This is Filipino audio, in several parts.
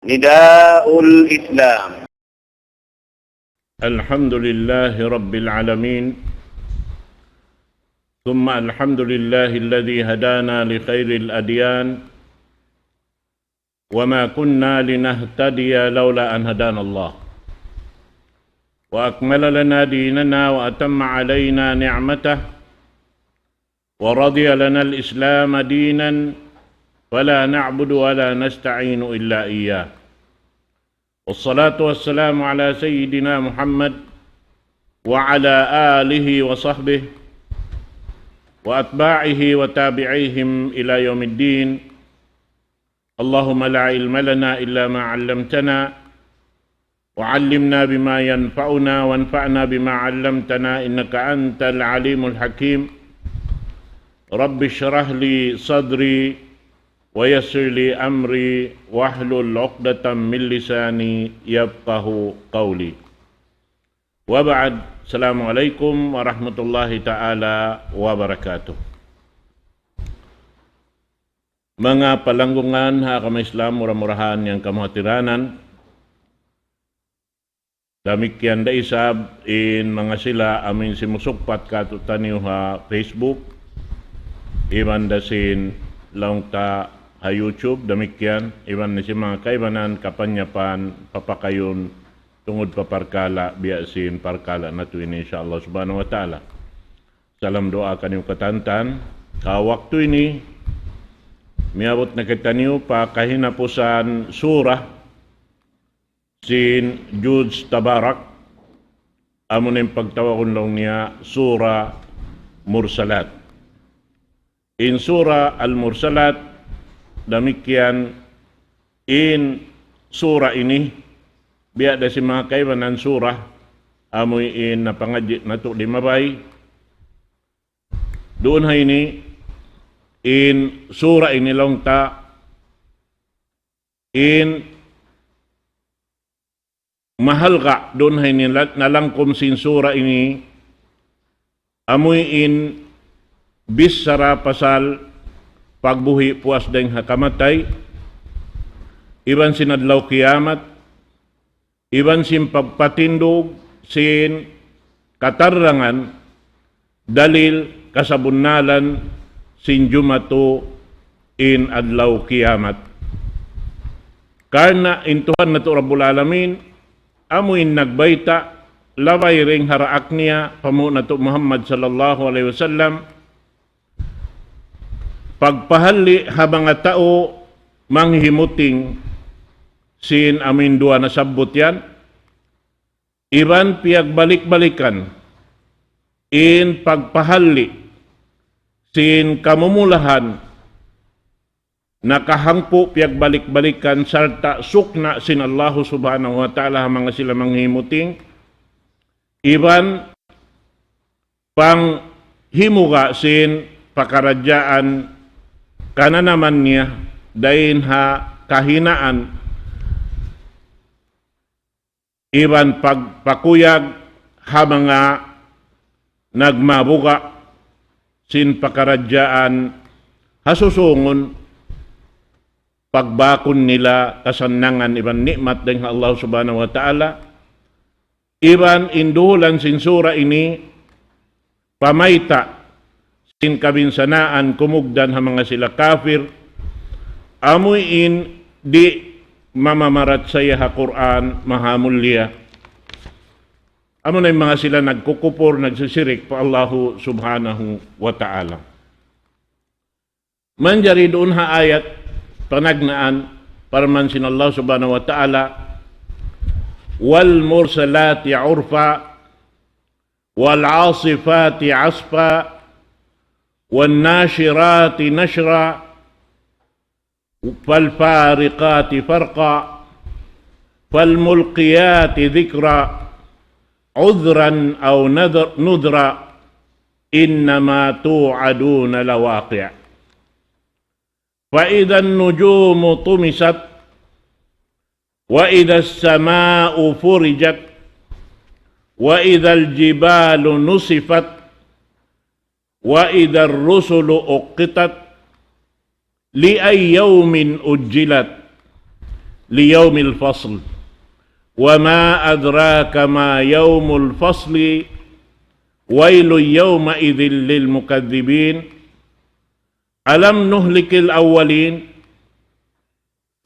نداء الإسلام. الحمد لله رب العالمين، ثم الحمد لله الذي هدانا لخير الأديان، وما كنا لنهتدي لولا أن هدانا الله، وأكمل لنا ديننا وأتم علينا نعمته، ورضي لنا الإسلام دينا فلا نعبد ولا نستعين إلا إياه. والصلاة والسلام على سيدنا محمد وعلى آله وصحبه وأتباعه وتابعيهم إلى يوم الدين. اللهم لا علم لنا إلا ما علمتنا، وعلمنا بما ينفعنا وانفعنا بما علمتنا، إنك أنت العليم الحكيم. رب اشرح لي صدري ويسر لي أمري واحلل عقدة من لساني يفقه قولي. وبعد، السلام عليكم ورحمة الله تعالى وبركاته. Mga palanggungan, hakama Islam, murah-murahan yang kamuhatiranan, damikian da isab in mga sila amin simusukpat katutaniw ha Facebook, iban da sin laong ta ha YouTube, damikian iban na si mga kaibanan kapanyapan papakayon tungod paparkala biyasin parkala na tuwin insyaAllah subhanahu wa ta'ala. Salam doa kaniyong katantan kawaktu ini miabot na kitaniw pa kahinapusan surah sin Jude Tabarak, amon yung pagtawakon lang niya surah Mursalat. In surah Al-Mursalat, damikian in surah ini biya da si mga kaibanan surah amoy in napangadyi nato di mabay. Doon ha ini in surah ini lang ta in mahal ka doon hay nalangkom sin sura ini amoy in bisara pasal pagbuhi puas deng hakamatay, iban sinadlaw kiamat, iban sin pagpatindog sin katarangan dalil kasabunnalan sin jumato in adlaw kiamat. Karna intuhan na to Rabbul Alamin amuin nagbayta labay ring haraak niya pamu na to Muhammad sallallahu alaihi wasallam pagpahali habang nga tao manghimuting sin amin dua na sabot yan, iban piagbalik-balikan in pagpahali sin kamumulahan nakahangpo piagbalik-balikan sarta sukna sin Allah subhanahu wa ta'ala mga sila manghimuting, iban pang himuga sin pakaradyaan kana naman niya dahin ha kahinaan, iban pagpakuyag ha mga nagmabuga sin pakaradyaan hasusungon pagbakon nila kasanangan iban nikmat deng Allah subhanahu wa ta'ala, iban indulan sin sura ini pamaita sin kabinsanaan kumugdan ha mga sila kafir amoy in di mamamarat saya ha Quran mahamulya, amo na yung mga sila nagkukupor nagsisirik pa Allahu subhanahu wa ta'ala. Manjari doon ha ayat panagnaan parman sin Allah subhanahu wa ta'ala wal mursalati urfa wal asifati asfa والناشرات نشرا فالفارقات فرقا فالملقيات ذكرا عذرا أو نذرا إنما توعدون لواقع فإذا النجوم طمست وإذا السماء فرجت وإذا الجبال نصفت وإذا الرسل أقتت لأي يوم أجلت liyawmil fasl. Wa ma adraka ma yawmul fasli wailu yawma idzil lil mukadzibin. Alam nuhlikil awwalin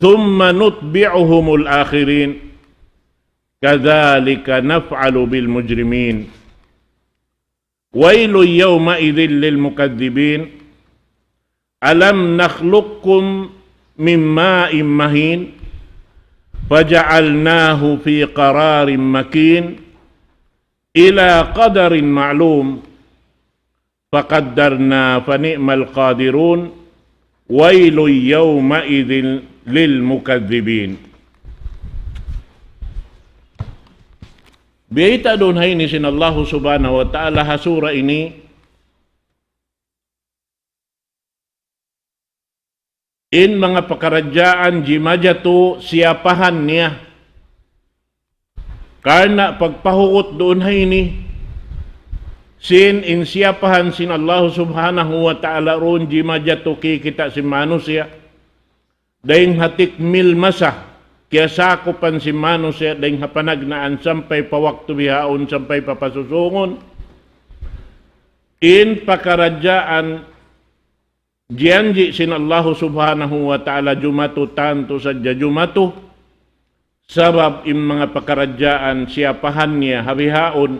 thumma nutbi'uhumul akhirin. Kadzalika naf'alu bil mujrimin. Wailu yawma idzil lil mukadzibin. Alam nakhluqkum min ma'in mahin faja'alnahu fi qararin makin ila qadarin ma'lum faqaddarna fa ni'mal qadirun. Wailu yawma idzil lil mukadzibin. Biyaita doon hay ni sinallahu subhanahu wa ta'ala hasura ini in mga pakarajaan jimajatu siyapahan niya karena pagpahuot doon hay ni sin in siyapahan sinallahu subhanahu wa ta'ala ron jimajatu kikita si manusia dahing hatik mil masah kaya sakupan si manusia dahing hapanagnaan sampay pawaktu bihaon sampay papasusungon in pakarajaan Jianji sinallahu subhanahu wa ta'ala jumatu tanto sadya jumatu sabab im mga pakarajaan siyapahan niya habihaon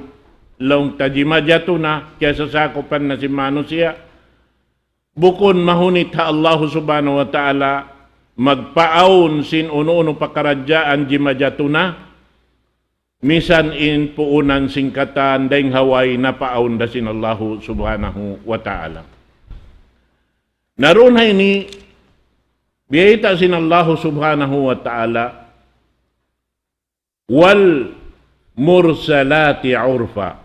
long tajimajatu na kaya sasakupan na si manusia bukon mahunit ha Allah subhanahu wa ta'ala magpaon sin uno-uno pakarajaan jimajatu na misan in puunan singkatan daing haway na paon da sinallahu subhanahu wa ta'ala. Naroon hay ni biyayta sinallahu subhanahu wa ta'ala wal mursalati urfa.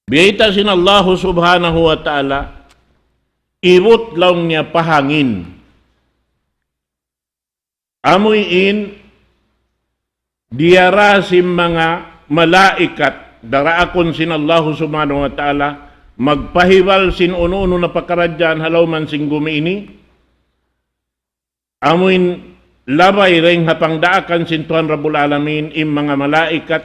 Biyayta sinallahu subhanahu wa ta'ala ibut lang niya pahangin. Amuyin diarasim mga malaikat daraakon sinallahu subhanahu wa ta'ala magpahiwal sin uno-uno na pakaradyan halaw man sing gumiini. Amuin labay ring hapangdaakan sin Tuhan Rabbul Alamin im mga malaikat.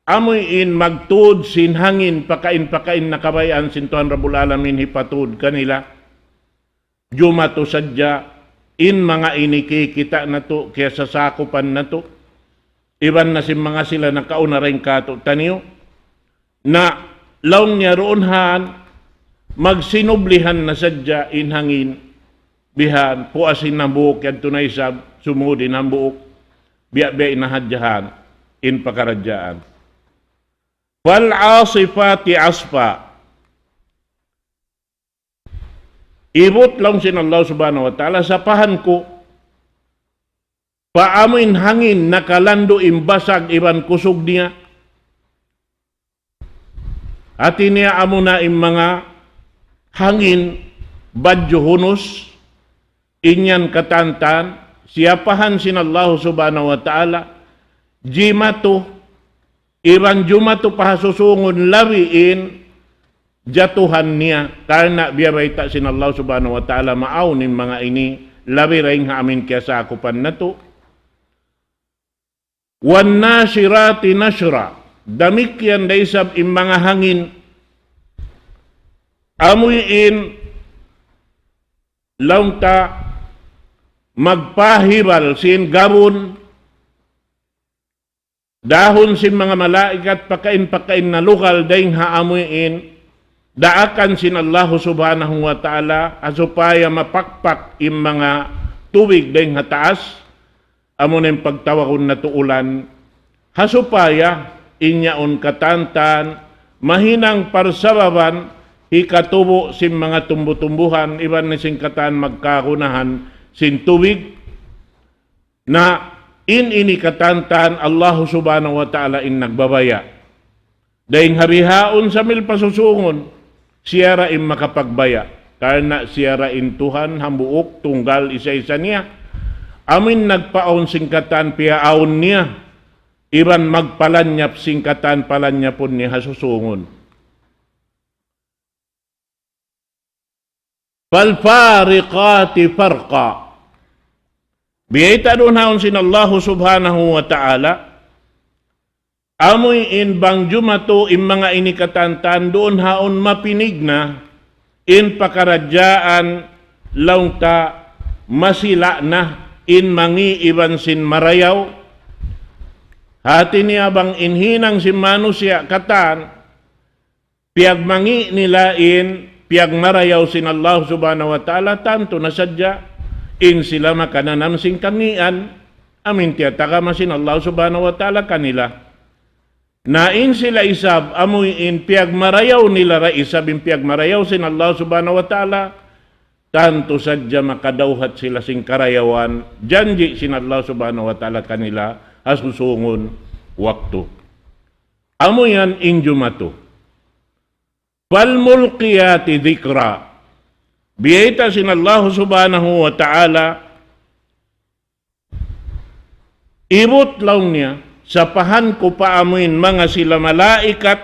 Amuin magtud sin hangin pakain-pakain na kabayan sin Tuhan Rabbul Alamin hipatud kanila. Jumato sadya in mga inikikita na to kaya sasakupan na to. Iban na si mga sila na kauna rin kato taniyo na laong niya roonhan magsinublihan na sadya in hangin bihan puasin na buok yan tunay sa sumudin ang buok biya-biya inahadyahan in pakaradyaan. Wal asifati asfa ibut lang sinallahu subhanahu wa ta'ala sapahan ko paamin hangin nakalando imbasag iban kusog niya at niya amo na im mga hangin badyo hunos inyan katantan siyapahan sinallahu subhanahu wa ta'ala jimatu iban jumatu pahasusungon lawiin jatuhan niya karena biyabayta sinallahu subhanahu wa ta'ala maaunin mga ini lawi ring amin kaya sakupan na to. Wan nasirati nasra damikyan daysab im mga hangin amuyin launta magpahibal sin gabon dahon sin mga malaikat pakain-pakain na lokal dahing haamuyin daakan sin Allah subhanahu wa ta'ala asupaya mapakpak im mga tubig dahing hataas amunin pagtawakon na tuulan hasupaya inyaon katantan mahinang parsababan hikatubo sin mga tumbu-tumbuhan iban ni singkatan magkakunahan sin tubig na ini katantan Allah subhanahu wa ta'ala in nagbabaya dahing habihaon sa mil pasusungon siyara in makapagbaya karena siyara in Tuhan hambuok tunggal isa-isa niya amin nagpaon singkatan piyaon niya iban magpalanyap singkatan palanyapon ni hasusungon. Falfariqati farqa Biyayta doon haon sin Allah subhanahu wa ta'ala, amoy in bang jumato in mga inikatantan doon haon mapinig na in pakaradyaan laung ta masila na in mangi iban sin marayaw. Hati niya bang inhinang si manusia katan, piag mangi nila in piag marayaw sin Allah subhanahu wa ta'ala, tanto na sadya in sila makananam sing kangian, amin tiyataka masin Allah subhanahu wa ta'ala kanila. Na in sila isab, amoy in piag marayaw nila ra isab in piag marayaw sin Allah subhanahu wa ta'ala, tanto sadya makadawhat sila sing karayawan, janji sin Allah subhanahu wa ta'ala kanila, asusungon waktu. Amoy yan in jumato. Falmulqiyati dhikra. Biyayta sin Allah subhanahu wa ta'ala, ibot law niya, sapahan ko pa amuin mga sila malaikat,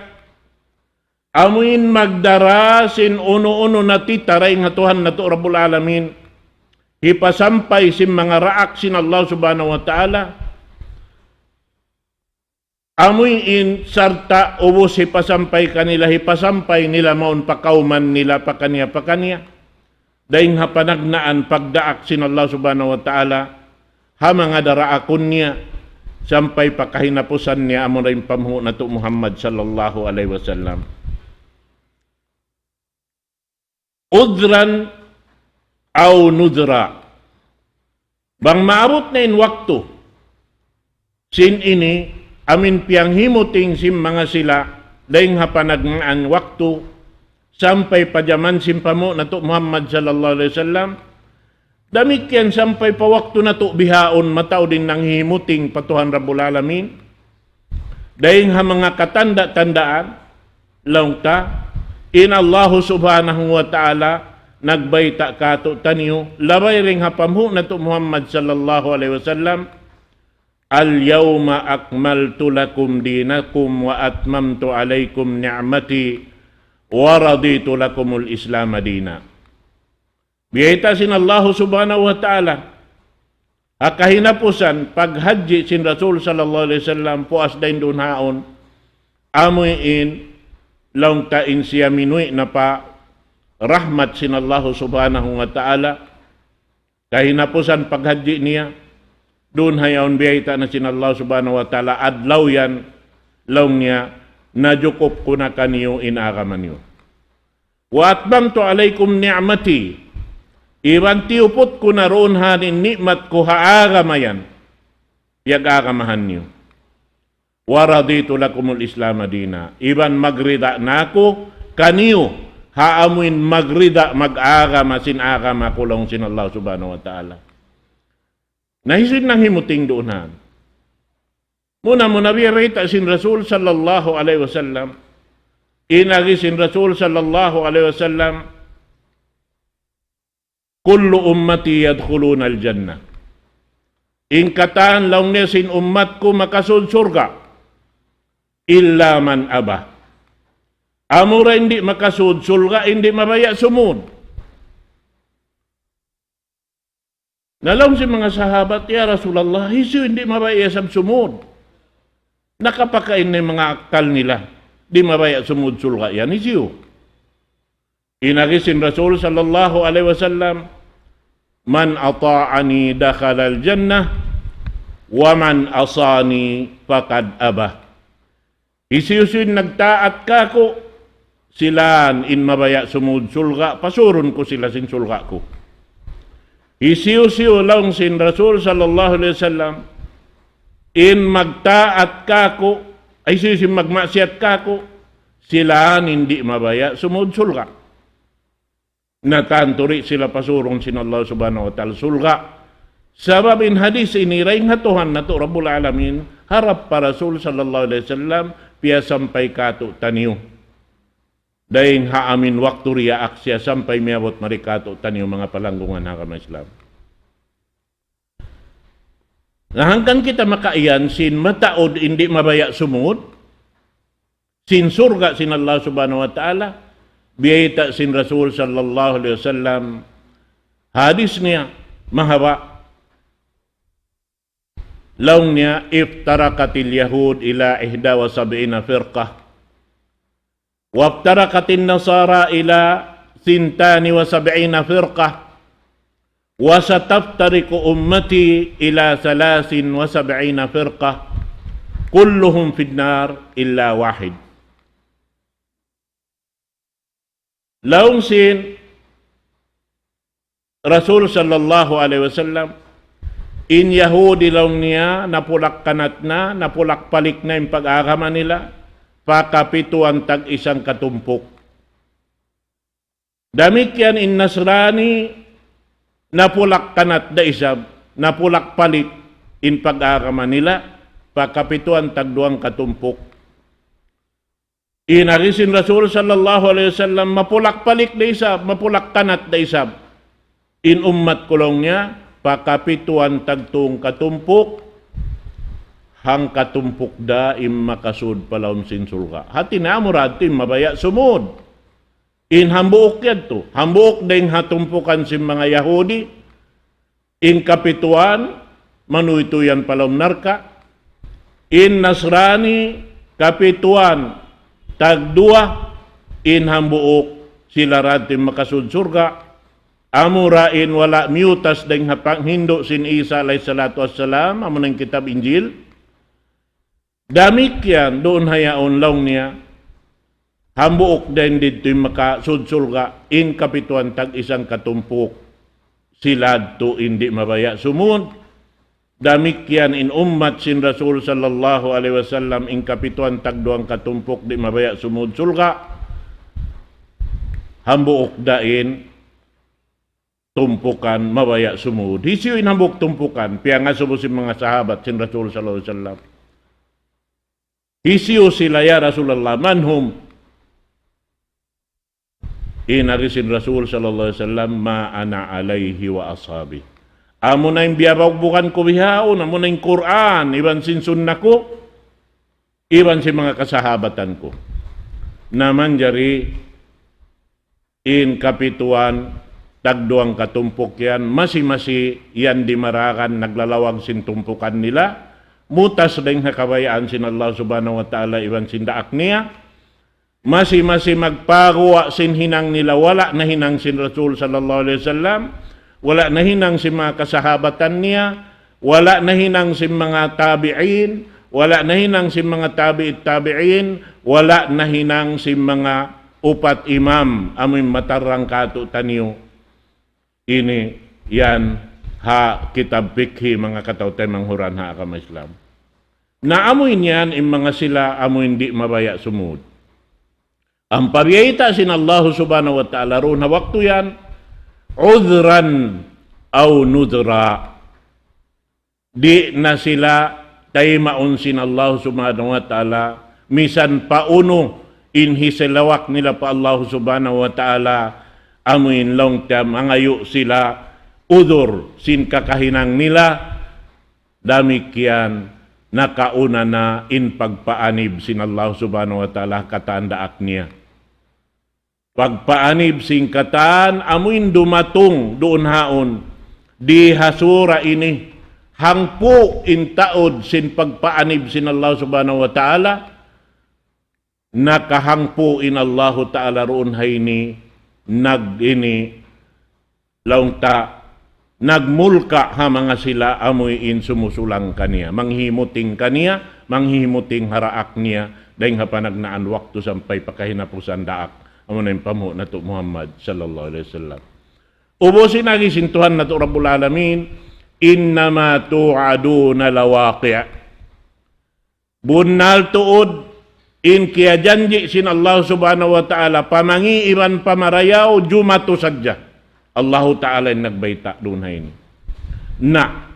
amuin magdarasin uno-uno na titaray nga Tuhan na to Rabbul Alamin, hipasampay sin mga raak sin Allah subhanahu wa ta'ala, amoy in sarta ubos hipasampay kanila, hipasampay nila maun pakauman nila pakanya. Daing hapanagnaan pagdaak sin Allah subhanahu wa ta'ala, ha mga daraakon niya, sampay pakahinapusan niya amo rin pamuho na to Muhammad sallallahu alaihi wasallam. Udran aw nudra. Bang maabot na in waktu, sin ini, amin piang himuting sim mga sila, daing hapanagnaan waktu, sampai pajaman simpamo na to Muhammad sallallahu alaihi wasallam, damikyan sampai pa waktu na to bihaon mataw din nang himuting patuhan Rabbul Alamin, daing ha mga katanda-tandaan laung ta in Allah subhanahu wa ta'ala nagbayta kato taniyo labay ring hapamhu na to Muhammad sallallahu alaihi wasallam, al-yawma akmaltu lakum dinakum wa atmamtu alaikum ni'mati wa raditu lakumul Islam madina. Biyayta sin Allah subhanahu wa ta'ala, akahinapusan paghaji sin Rasul sallallahu alaihi wasallam puas dain doon haon, amoy in laung tain siya minui na pa rahmat sin Allah subhanahu wa ta'ala, kahinapusan paghaji niya, doon hayaon biyayta na sin Allah subhanahu wa ta'ala, adlaw yan laung niya, najukop ko na kaniyo inagaman niyo. Wa atmamtu alaikum ni'mati, iban tiupot ko na roon hanin nikmat ko haagamayan, yag-agamahan niyo. Wa raditu lakumul Islam madina, iban magrida nako kaniyo, haamuin magrida mag-agama sin agama kulong sin Allah subhanahu wa ta'ala. Nahisin nang himuting doonan. Muna biyarita sin Rasul sallallahu alaihi wasallam, inagi sin Rasul sallallahu alaihi wasallam, kullu ummati yadkhuluna al-jannah. Ingkataan laung niya sin ummat ko makasud surga, illa man aba. Amura hindi makasud surga, hindi mabaya sumud. Nalaw si mga sahabat, ya Rasulullah, hiso hindi mabaya sab sumud. Nakapakain na mga akal nila, di mabaya sumud sulga yan, isiyo. Inagisin Rasul sallallahu alaihi wasallam, man ata'ani dakhala al-jannah, wa man asani faqad abah. Isiyo-sin nagtaat kako, silaan in mabaya sumud sulga, pasuron ko sila sin sulga ko. Isiyo-siyo lang sin Rasul sallallahu alaihi wasallam, in magtaat kako, ay sisim magmasyat kako, silaan hindi mabaya sumud sulga. Natanturi sila pasurong sin Allah subhanahu wa ta'ala sulga. Sabab in hadis ini raing hatuhan na to Rabbul Alamin, harap pa Rasul sallallahu alaihi wasallam, piya sampay kato taniyo. Daing haamin waktu riya aksya sampay miabot marikato taniyo mga palanggungan hakama Islam. Hanggang kita makaiyan sin mataod hindi mabaya sumud, sin surga sin Allah subhanahu wa ta'ala, biyayta sin Rasul sallallahu alaihi wasallam, hadis niya mahaba, laung niya iftarakatil yahud ila 71 firqah waftarakatin nasara ila 72 firqah wa sataftariku ummati ila 73 firqah kulluhum finnar illa wahid. Laung sin Rasul sallallahu alaihi wasallam in Yahudi laung niya napulak kanat na, napulak palik na yung pag-agama nila, pakapituan tag isang katumpok. Damit yan in Nasrani napulak kanat da isab, napulak palik in pag-agama nila, pakapituan tag duang katumpok. Inarisin Rasul sallallahu alaihi wasallam mapulak palik da isab, mapulak kanat da isab. In ummat kulong niya, pakapituan tagtung katumpok, hang katumpok da im makasud palaum sinsulka. Hati na murad tim mabaya sumud. In hambuok yan to. Hambuok da yung hatumpukan si mga Yahudi. In kapituan, manuito yan palaum narka. In Nasrani, kapituan, tagdua, in hambuok sila rad tim makasud surga. Amurain wala miutas deng hapang Hindo sin Isa alayhi salatu wassalam amun ang kitab Injil. Damik yan doon hayaon laung niya. Hambuok din dito yung makasudsulga in kapituan tag isang katumpok silad to hindi mabaya sumud. Damik yan in ummat sin Rasul sallallahu alaihi wasallam in kapituan tag duang katumpok di mabaya sumud sulga. Hambuok dain tumpukan mabaya sumud. Hisiyo inambok tumpukan. Piya nga subo si mga sahabat sin Rasul sallallahu alaihi wasallam. Hisiyo sila ya Rasulullah manhum. Inarisin Rasul sallallahu alaihi wasallam ma ana alaihi wa ashabi. Amo na yung biyabag bukan ko bihaon. Amo na yung Quran. Iban sin sunnah ko. Iban si mga kasahabatan ko. Naman jari in kapituan tagduang katumpok yan, masi-masi yan dimarakan, naglalawag sintumpukan nila, mutas dahil nakabayaan sin Allah subhanahu wa ta'ala iban sindaak niya, masi-masi magparuwa sin hinang nila, wala na hinang sin Rasul sallallahu alaihi wasallam, wala na hinang sin mga kasahabatan niya, wala na hinang sin mga tabi'in, wala na hinang sin mga tabi'in, wala na hinang sin mga upat imam, amin matarang kato taniyo. Ini yan ha kitab fikhi mga katawtay manghuran ha agama Islam. Naamoy niyan in mga sila amoy hindi mabaya sumud. Ang pabiyayta sin Allah subhanahu wa ta'ala ro na waktu yan udran aw nudra. Di na sila tay maun sin Allah subhanahu wa ta'ala misan pauno in hisilawak nila pa Allah subhanahu wa ta'ala amuin long tam angayo sila udur sin kakahinang nila damikian nakauna na in pagpaanib sin Allah subhanahu wa ta'ala katandaak niya. Pagpaanib sin kataan amuin dumatong doon haon di hasura ini hangpo in taod sin pagpaanib sin Allah subhanahu wa ta'ala nakahangpo in Allah ta'ala roon hayni nagmulka ha mga sila amoy in sumusulang kaniya manghimuting kaniya manghimuting haraak niya dahil ha panagnaan waktu sampay pakahinapusan daak amo na yung pamu na to Muhammad sallallahu alaihi wasallam. Ubusin nagi sintuhan na to Rabbul Alamin innama tu'aduna lawaqi' bunal tuod in kaya janji sin Allah subhanahu wa ta'ala pamangiiban pamarayaw jumatu sadya. Allah ta'ala yung nagbayta doon hain. Na,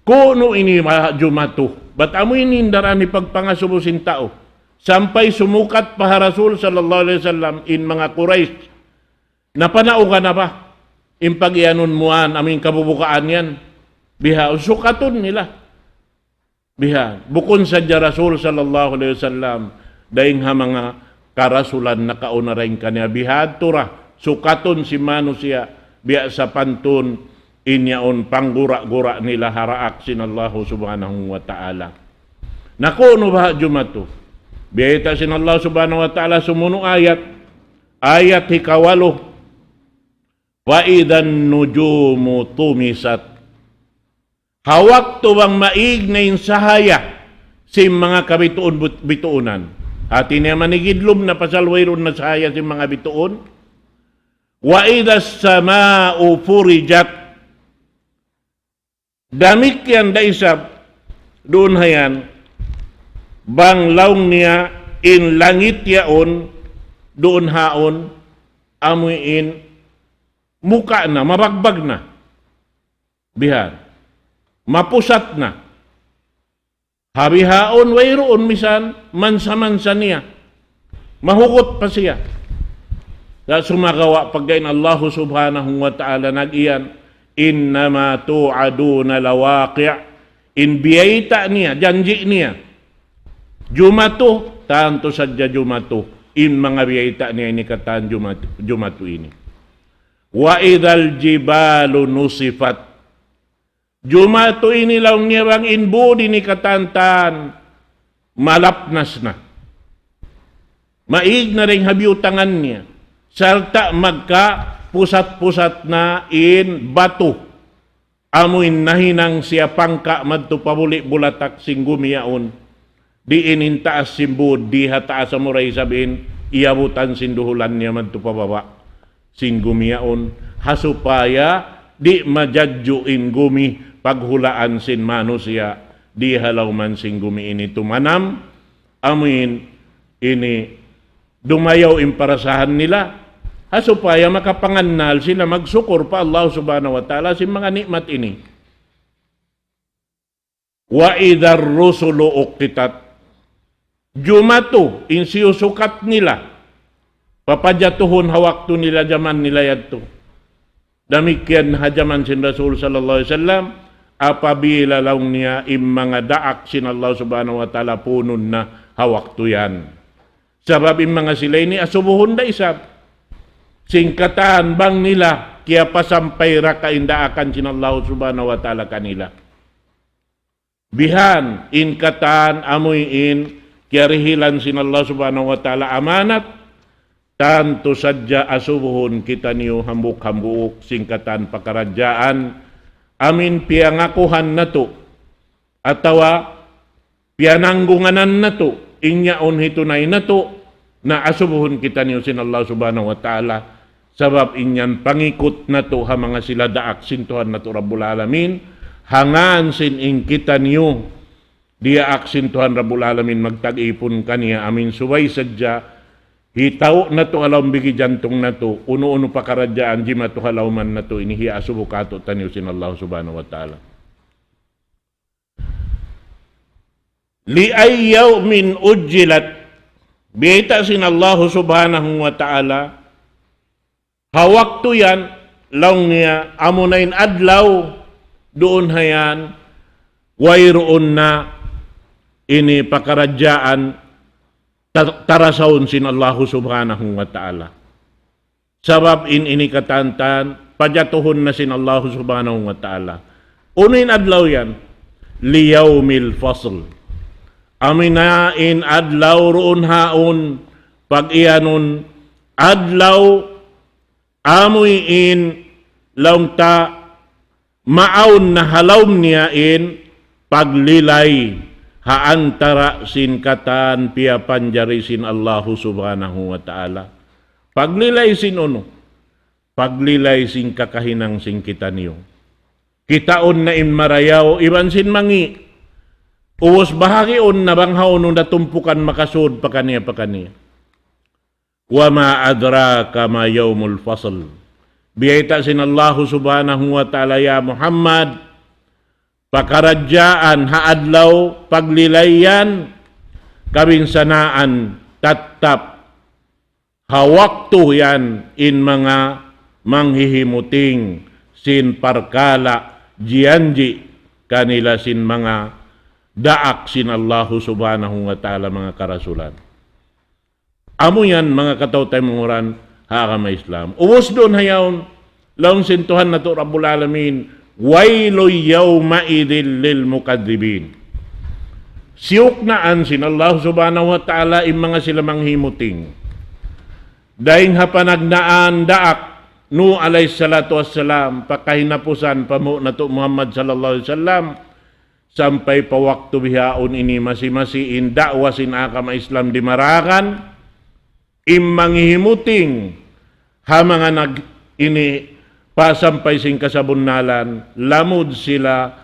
kuno ini jumatu, ba't amo inindaran ni pagpangasubusin tao? Sampay sumukat pa Rasul sallallahu alaihi wasallam in mga Quraysh. Napanao ka na ba? In pag-ianon muan, aming kabubukaan yan. Biha, sukatun nila. Biha, bukon sa Rasul sallallahu alaihi wasallam, dahil ha mga karasulan na kauna rin kanya bihad tura sukaton si mano siya biya sa pantun inyaon panggura-gura nila haraak sin Allah subhanahu wa ta'ala. Nakuno ba jumato? Biyayta sin Allah subhanahu wa ta'ala sumuno ayat hikawalo, wa idan nujumu tumisat. Hawak to bang maig na insahaya si mga kabituon-bituunan. Ati niya manigidlom na pasalwayron na sahaya si mga bituon. Wa idas sama'u furijat. Damik yan daisab doon hayan bang laong niya in langit yaon doon haon amuin muka na, mabagbag na. Bihan. Mapusat na. Habihaon wayroon misan mansa-mansa niya. Mahukot pa siya. Sa sumagawa pagkain Allah subhanahu wa ta'ala nag-iyan, innama tu'aduna lawaqi' in biyayta niya, janji niya. Jumato, tanto sadya jumato. In mga biyayta niya ini katan jumato ini. Wa idal jibalu nusifat. Jumato ini lang niya bang inbudi ni katantan malapnas na. Maig na rin habiutangan niya. Salta magka pusat-pusat na in bato. Amuin nahinang siya pangka madto pabuli bulatak sing gumiyaon. Di inintaas simbud, di hataas amuray sabihin, iabutan sinduhulan niya madto pababa. Sing gumiyaon, hasupaya di majadjuin gumi paghulaan sin manusia, di halaw man sing gumi ini tumanam, amin ini dumayaw imparasahan nila, hasupaya makapangannal sila magsukor pa Allah subhanahu wa ta'ala sin mga nikmat ini. Wa idar rusulu uqitat. Jumato, insiyusukat nila, papajatuhon hawakto nila jaman nila yadto. Damikian hajaman sin Rasul sallallahu alaihi wasallam, apabila laung niya mga daak sin Allah subhanahu wa ta'ala punun na hawakto yan. Sabab mga sila ini asubuhon da isab. Singkatan bang nila, kaya pasampay ra kaindaakan sin Allah subhanahu wa ta'ala kanila. Bihan, inkatan, amuyin, kaya rihilan sin Allah subhanahu wa ta'ala amanat, tanto sadya asubuhon kita niyo hambuk-hambuk singkatan pakarajaan, amin piangakuhan na to, atawa piananggunganan na to, inyaon hitunay na to, na asubuhon kita niyo sin Allah subhanahu wa ta'ala, sabab inyan pangikot na to ha mga sila daak sintuhan na to Rabbul Alamin, hangan sin in kita niyo, dia aksin Tuhan Rabbul Alamin magtag-ipon kaniya, amin suway sadya, hitaw na to alaw bigi jantong na to, uno-uno pakarajaan, jima to halaw man na to, inihiya asubukato taniyo sin Allah subhanahu wa ta'ala. Li ayyaw min ujjilat, biyita sin Allah subhanahu wa ta'ala, hawak to yan, laong niya, amunayin adlaw, doon hayan, wayroon na, ini pakarajaan, tarasaon sin Allah subhanahu wa ta'ala. Sabab ini katantan, pajatuhon na sin Allah subhanahu wa ta'ala. Unin adlaw yan, liyawmil fasl. Aminain adlaw roon haon, pag iyanon, adlaw, amuyin, laungta, maaon na halawm niya in, paglilay, haantara sin katan pia panjari sin Allah subhanahu wa ta'ala. Paglilay sin uno, paglilay sin kakahinang sin kita niyo. Kitaon na in marayaw, iban sin mangi, uwas bahagi on na banghaon nung natumpukan makasud pa kaniya. Wa ma adraka ma yawmul fasl. Biyayta sin Allah subhanahu wa ta'ala ya Muhammad, pakarajaan haadlaw paglilayan kabinsanaan tatap hawakto yan in mga manghihimuting sin parkala jianji kanila sin mga daak sin Allah subhanahu wa ta'ala mga karasulan. Amo yan mga katawtay munguran hakama Islam. Uwos doon hayaon Laong sintuhan na to Rabbul Alamin, wailu yawma idil lil mukadzibin. Siyok naan sin Allah subhanahu wa ta'ala im mga sila manghimuting. Daing hapanagnaan daak nu alayhi salatu wassalam pakahinapusan pamo na to Muhammad sallallahu alaihi wasallam sampai pa waktu bihaon ini masih-masihin dakwah sin akama Islam di Marakan im manghimuting ha mga nag ini pasampay sin kasabunnalan lamud sila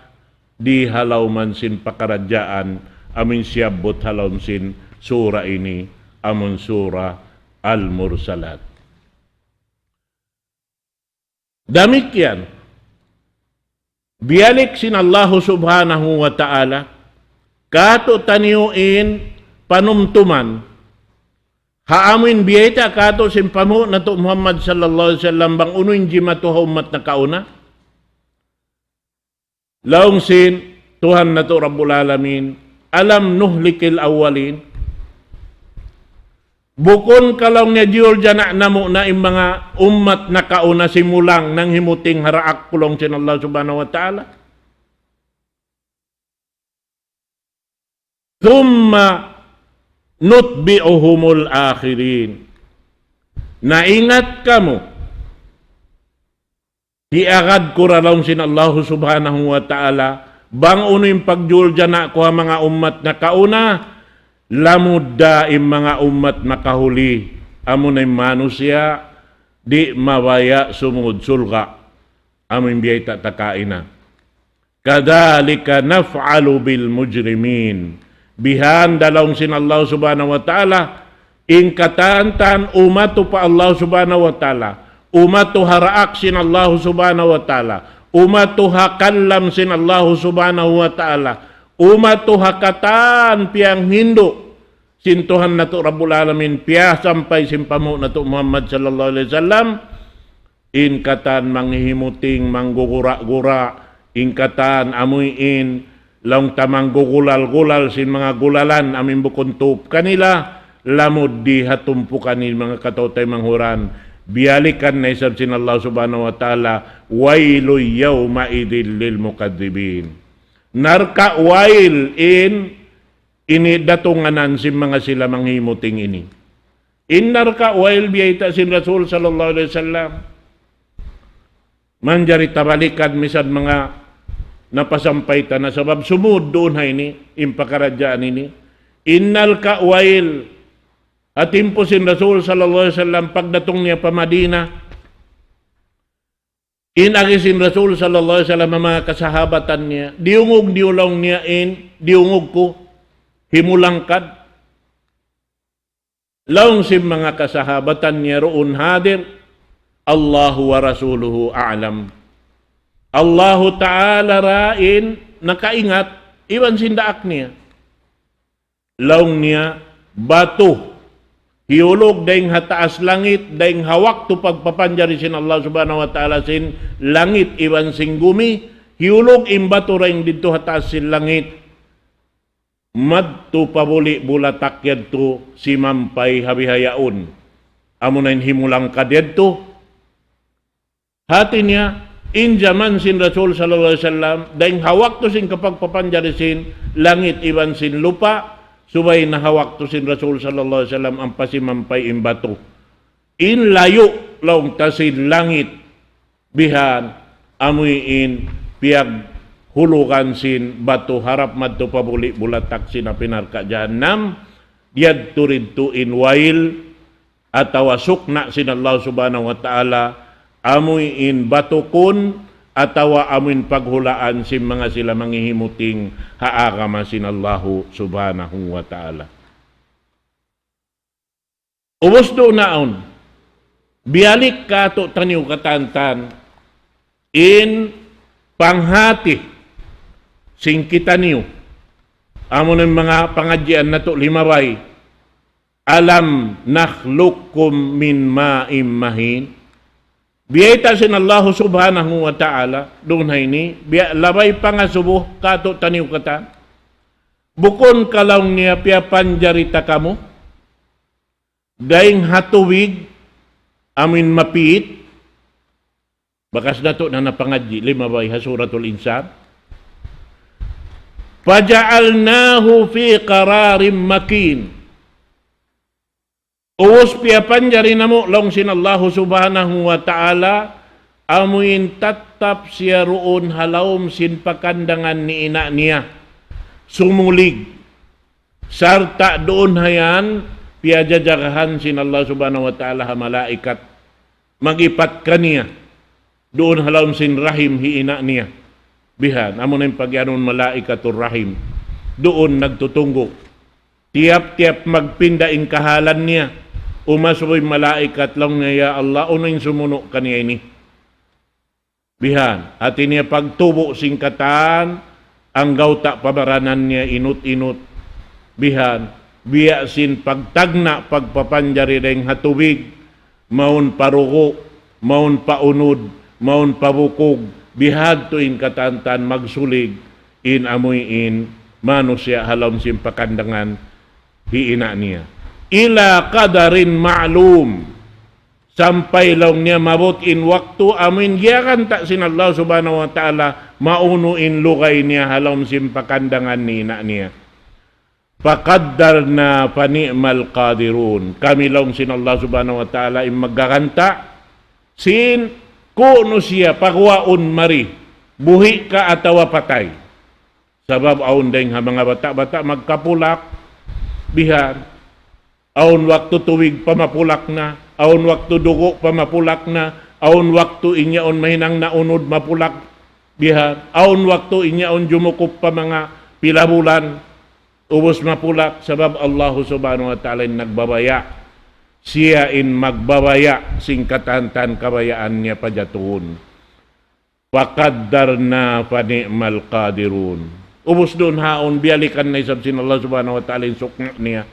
di halawman sin pakaradyaan amin siyabot halawm sin sura ini amun sura Al-Mursalat. Demikian bialik sin Allah subhanahu wa ta'ala kato taniuin panumtuman haamin biyeta kato sin pamu na to Muhammad sallallahu alaihi wasallam bang unuin jima to umat na kauna laong sin Tuhan na to Rabbul Alamin alam nuhlikil awalin bukon kalong niya Georgia na namo na yung mga umat na kauna simulang ng himuting haraak pulong sin Allah subhanahu wa ta'ala. Thumma nutbi'uhumul akhirin. Naingat kamo diagad kuralong sin Allah subhanahu wa ta'ala bang uno yung pag-Georgia na ko mga umat na kauna lamudda im mga umat nakahuli amunay manusia di mawaya sumud sulga amin biyay tatakaina kadhalika naf'alu bil mujrimin bihan dalawng sin Allah subhanahu wa ta'ala in katantan umatu pa Allah subhanahu wa ta'ala umatu haraak sin Allah subhanahu wa ta'ala umatu hakallam sin Allah subhanahu wa ta'ala umatu hakatan piang Hindu sintuhan na to Rabbul Alamin piya sampai simpamo na to Muhammad sallallahu alaihi wasallam in katan manghihimuting manggugura-gura in katan amuin lang tamang gugulal-gulal sin mga gulalan amin bukuntup kanila lamod di hatumpukan ni mga katotay manghuran bialikan na isab sin Allah subhanahu wa ta'ala wailu yawma idil lil mukadzibin narka wail in ini datunganan si mga sila manghimuting ini. Innar ka wail biyayta sin Rasul sallallahu alaihi wasallam. Manjari tabalikan misad mga napasampay ta na sabab sumud doon ha ini, impakaradyaan ini. Innal ka wail atimpo sin Rasul sallallahu alaihi wasallam pagdatong niya pa Madina. Inagi sin Rasul sallallahu alaihi wasallam mga kasahabatan niya. Diungog diulong niya diungog ko himulangkad laong sim mga kasahabatan niya roon hadir Allahu wa rasuluhu a'lam Allahu ta'ala rain nakaingat iwan sindaak niya laong niya batu hiulog daing hataas langit daing hawak tu pagpapanjari sin Allah subhanahu wa ta'ala sin langit iwan sing gumi hiulog imbatu raing dito hataas sin langit madto pabuli bulatak yadto si mampay habihayaon amunain himulang kadedto hati niya injaman sin Rasul sallallahu alaihi wasallam daing hawak to sin kapag papanjari sin langit iwan sin lupa subay na hawak to sin Rasul sallallahu alaihi wasallam ang pasimampay imbato in layo long tasin langit bihan amuin piag hulukan sin batu harap madto pabuli bulatak sin pinarka jahannam diad turid tu in wail atawa sukna sin Allah subhanahu wa ta'ala amuy in batukon atawa amuin paghulaan sin mga sila manghihimuting haagama sin Allah subhanahu wa ta'ala ubos do naon bialik ka to taniw katantan in panghati sing kita niyo amo ng mga pangadyan na to limaway alam nakhluqukum min ma'im mahin biyayta sin Allah subhanahu wa ta'ala doon ni labay pangasubuh kato taniw kata bukon kalaw niya piya panjarita kamo daing hatuwig amin mapiit Bakas dato na napangadji, lima bay ha suratul insan. Faja'alnahu fi qararim makin. Uwos piapan jari namo long sinallahu subhanahu wa ta'ala amuin tatap siya roon halawom sin pakandangan ni ina niya. Sumulig. Sarta doon hayan piajajagahan sin Allah subhanahu wa ta'ala ha malaikat. Magipat kaniya. Doon halawom sin rahim hi ina niya. Bihan, amo na yung pagyanon malaikatur rahim. Doon nagtutunggo. Tiap-tiap magpindaing kahalan niya. Umasoy malaikat lang niya, ya Allah, unang sumuno kaniya ini. Bihan, hati niya pagtubo singkatan, ang gauta pabaranan niya inut-inut. Bihan, biyasin pagtagna pagpapanjari deng hatubig, maun paruko, maun paunod, maun pabukog, bihag tuin katantan magsulig, in amoy in, manusya halom simpakandangan, hiina niya. Ila kadarin ma'lum, sampai lang niya mabutin waktu amin giyakan ta sin Allah subhanahu wa ta'ala maunuin lugay niya halom simpakandangan ni ina niya. Pakaddarna pa ni'mal qadirun. Kami lang sin Allah subhanahu wa ta'ala magaganta sin kuno siya pagwaon mari buhi ka atawa patay. Sabab aun deng ha mga bata-bata magkapulak bihan. Aun waktu tuwig pamapulak na, aun waktu dugo pamapulak na, aun waktu inyaon mahinang naunod mapulak bihan, aun waktu inyaon jumukup pa mga pilabulan, ubos mapulak, sabab Allah subhanahu wa ta'ala nagbabaya. Siya in magbabaya, singkatantan kabayaan niya pajatuhon. Pakaddarna pa ni'mal qadirun. Ubos doon haon, bialikan na isab sin Allah subhanahu wa ta'ala sukna niya.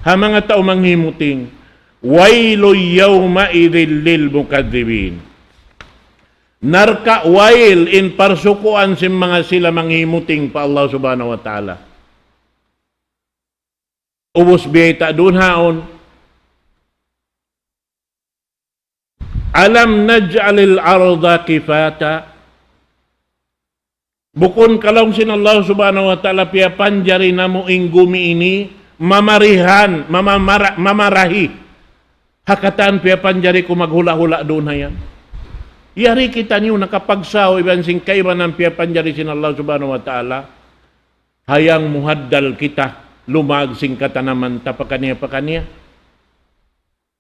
Ha mga tao manghimuting, wailu yawma idhil lil mukadzibin. Narka wail in parsukuan sim mga sila manghimuting pa Allah subhanahu wa ta'ala. Ubos biyata doon haon. Alam naj'alil arda kifata. Bukon kalong sin Allah subhanahu wa ta'ala piya panjari namo ing gumi ini, mamarihan, mamarahi. Hakatan piya panjari ko maghula-hula doon hayan. Yari kita niyo nakapagsaw iban sing kaiban ng piya panjari sin Allah subhanahu wa ta'ala. Hayang muhaddal kita lumag sing katanaman tapakaniya.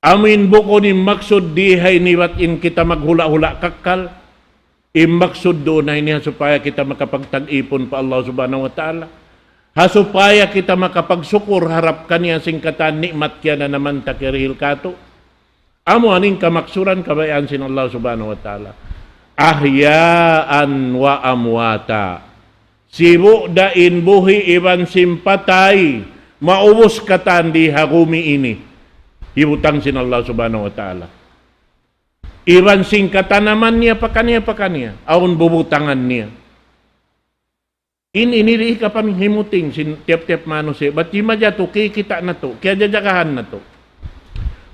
Amin buko ni maksud dihay niwat in kita maghula-hula kakal. Imaksud doon na niya supaya kita makapagtag-ipon pa Allah subhanahu wa ta'ala. Hasupaya kita makapagsukur harap kaniya singkatan nikmat kya na naman takirihil kato. Amo aning kamaksuran kabayaan sin Allah subhanahu wa ta'ala. Ahyaan wa amwata. Sibu dain buhi iban simpatay. Maubos katan di hagumi ini. Ibutang sin Allah subhanahu wa ta'ala. Iban singkatan naman niya pakaniya. Aun bubutangan niya. Ini ka pamhimuting sin tiap-tiap manusia. Ba't di majato, kita na to, kaya jajagahan na to.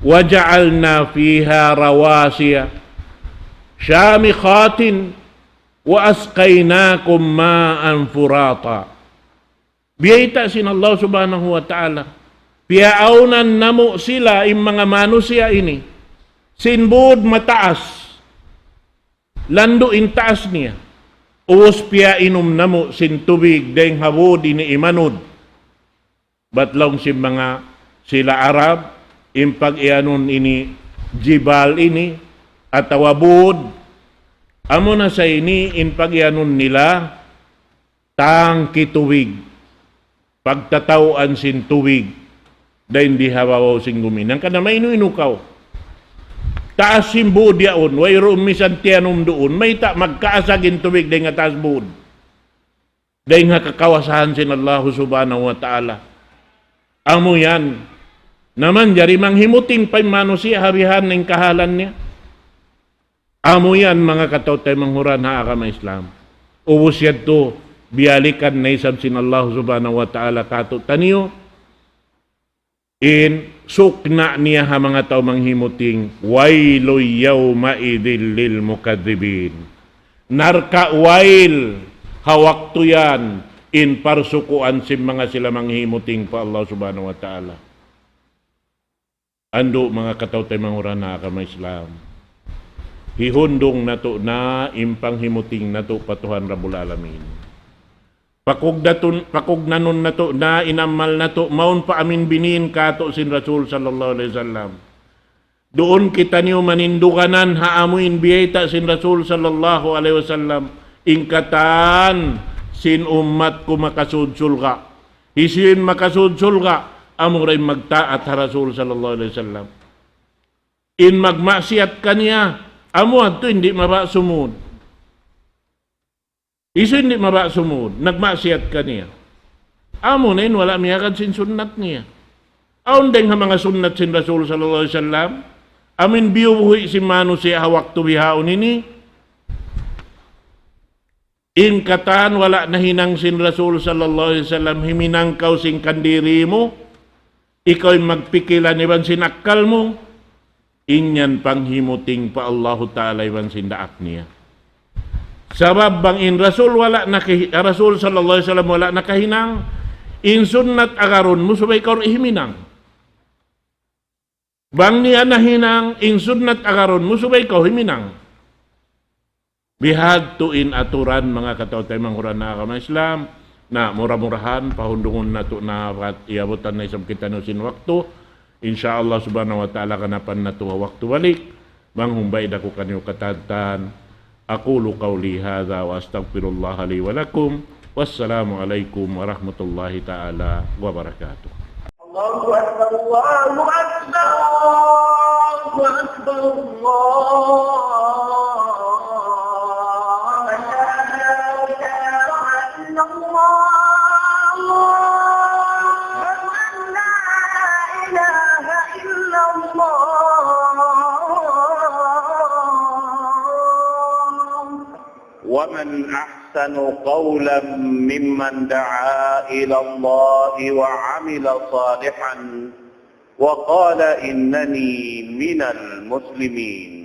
Waja'alna fiha rawasiya syamikhatin wa asqaynakum ma'an furata. Biyayta sin Allah subhanahu wa ta'ala. Piyaaunan namo sila yung mga manusia ini. Sinbud mataas. Lando in taas niya. Uos piya inom namo sin tubig deng habod ini imanod. Batlong si mga sila Arab impag ianon ini jibal ini atawabod. Amo na sa ini impag ianon nila tangki tubig. Pagtatauan sin tubig dahil di hawawaw sing guminang kada may inu-inukaw. Taas simbuod yaon, wayro misan tiyanong doon, may magkaasagin tubig dahil nga taas buod. Dahil nga kakawasahan sin Allah subhanahu wa ta'ala. Amo yan, naman jari manghimuting pa manusia harihan ng kahalan niya. Amo yan mga katautay manghuran ha akama Islam. Ubus yan to, bialikan na isab sin Allah subhanahu wa ta'ala kato taniyo. sukna niya ha mga tao manghimuting wailoy yawma idil lil mukadzibin. Narka wail hawak to yan parsukuan sim mga sila manghimuting pa Allah subhanahu wa ta'ala. Ando mga kataw tayo mangurana ka mga Islam. Hihundong nato na impanghimuting nato patuhan Rabbul Alamin. Pakugnanon nato na inamal nato maun pa amin binin kato sin Rasul sallallahu alaihi wasallam. Doon kita niyo manindukanan haamuin biyeta sin Rasul sallallahu alaihi wasallam. Ingkatan sin umat ko makasudsul ka. Isin makasudsul ka amuray magtaat ha Rasul sallallahu alaihi wasallam. In magmaksiat kaniya amo adto hindi maba sumud. Iso hindi maba sumud, nagmaksiyat ka niya. Amo na yun, wala miyakad sin sunnat niya. Aon din nga mga sunnat sin Rasul sallallahu alaihi wasallam. Amin biyubuhi si manu siya hawak tubihaon ini. Inkatan wala na hinang sin Rasul sallallahu alaihi wasallam himinangkaw sin kandiri mo. Ikaw'y magpikilan iban sinakal mo. Inyan panghimuting pa Allahu Ta'ala iban sindaak niya. Sabab bang in Rasul Rasul sallallahu alaihi wasallam wala nakahinang in sunnat agaron mo subay karon ihiminang. Bang niya nahinang in sunnat agaron mo subay kaw himinang. Bihad to in aturan mga kataw tayo manghuran na ka Islam na mura-murahan pahundungon nato na iabutan na isang kita no sin waktu. Insyaallah subhanahu wa ta'ala kanapan nato waktu balik. Bang humbay dako kanyo katadtan. أقول قولي هذا وأستغفر الله لي ولكم والسلام عليكم ورحمة الله تعالى وبركاته. الله أكبر الله أكبر الله أكبر الله لا إله إلا الله لا إله إلا الله. ومن أحسن قولا ممن دعا إلى الله وعمل صالحا وقال إنني من المسلمين.